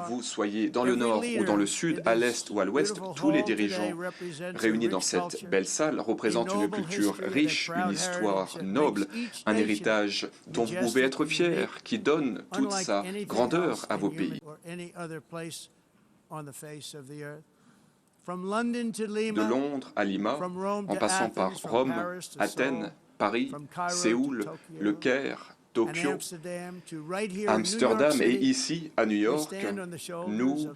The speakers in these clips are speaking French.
vous soyez dans le nord ou dans le sud, à l'est ou à l'ouest, tous les dirigeants réunis dans cette belle salle représentent une culture riche, une histoire noble, un héritage dont vous pouvez être fiers, qui donne toute sa grandeur à vos pays. De Londres à Lima, en passant par Rome, Athènes, Paris, Séoul, Le Caire, Tokyo, Amsterdam et ici, à New York, nous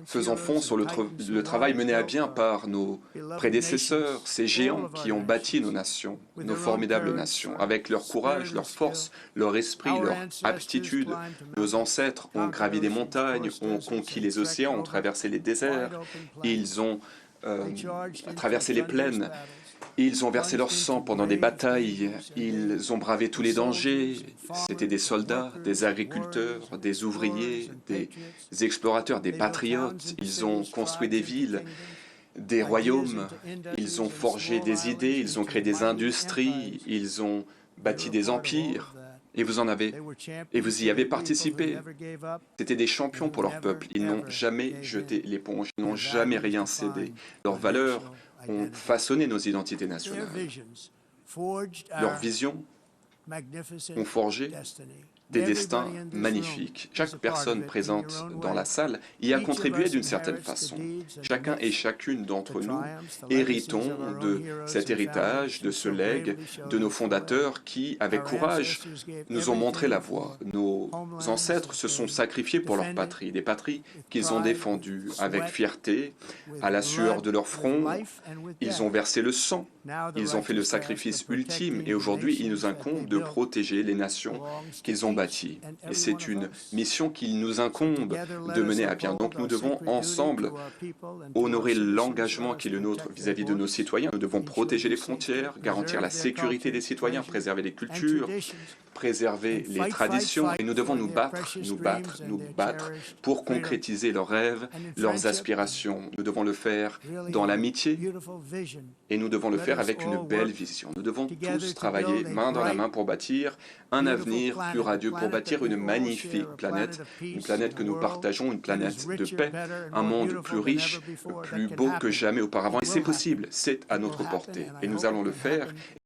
faisons fond sur le travail mené à bien par nos prédécesseurs, ces géants qui ont bâti nos nations, nos formidables nations. Avec leur courage, leur force, leur esprit, leur aptitude, nos ancêtres ont gravi des montagnes, ont conquis les océans, ont traversé les déserts, ils ont traversé les plaines. Ils ont versé leur sang pendant des batailles, ils ont bravé tous les dangers. C'était des soldats, des agriculteurs, des ouvriers, des explorateurs, des patriotes. Ils ont construit des villes, des royaumes, ils ont forgé des idées, ils ont créé des industries, ils ont bâti des empires. Et vous y avez participé. C'était des champions pour leur peuple. Ils n'ont jamais jeté l'éponge, ils n'ont jamais rien cédé. Leurs valeurs ont façonné nos identités nationales. Leurs visions ont forgé des destins magnifiques. Chaque personne présente dans la salle y a contribué d'une certaine façon. Chacun et chacune d'entre nous héritons de cet héritage, de ce legs, de nos fondateurs qui, avec courage, nous ont montré la voie. Nos ancêtres se sont sacrifiés pour leur patrie, des patries qu'ils ont défendues avec fierté, à la sueur de leur front. Ils ont versé le sang, ils ont fait le sacrifice ultime et aujourd'hui, il nous incombe de protéger les nations qu'ils ont bâties. Et c'est une mission qu'il nous incombe de mener à bien. Donc nous devons ensemble honorer l'engagement qui est le nôtre vis-à-vis de nos citoyens. Nous devons protéger les frontières, garantir la sécurité des citoyens, préserver les cultures, préserver les traditions et nous devons nous battre pour concrétiser leurs rêves, leurs aspirations. Nous devons le faire dans l'amitié et nous devons le faire avec une belle vision. Nous devons tous travailler main dans la main pour bâtir un avenir plus radieux, pour bâtir une magnifique planète, une planète que nous partageons, une planète de paix, un monde plus riche, plus beau que jamais auparavant. Et c'est possible, c'est à notre portée et nous allons le faire.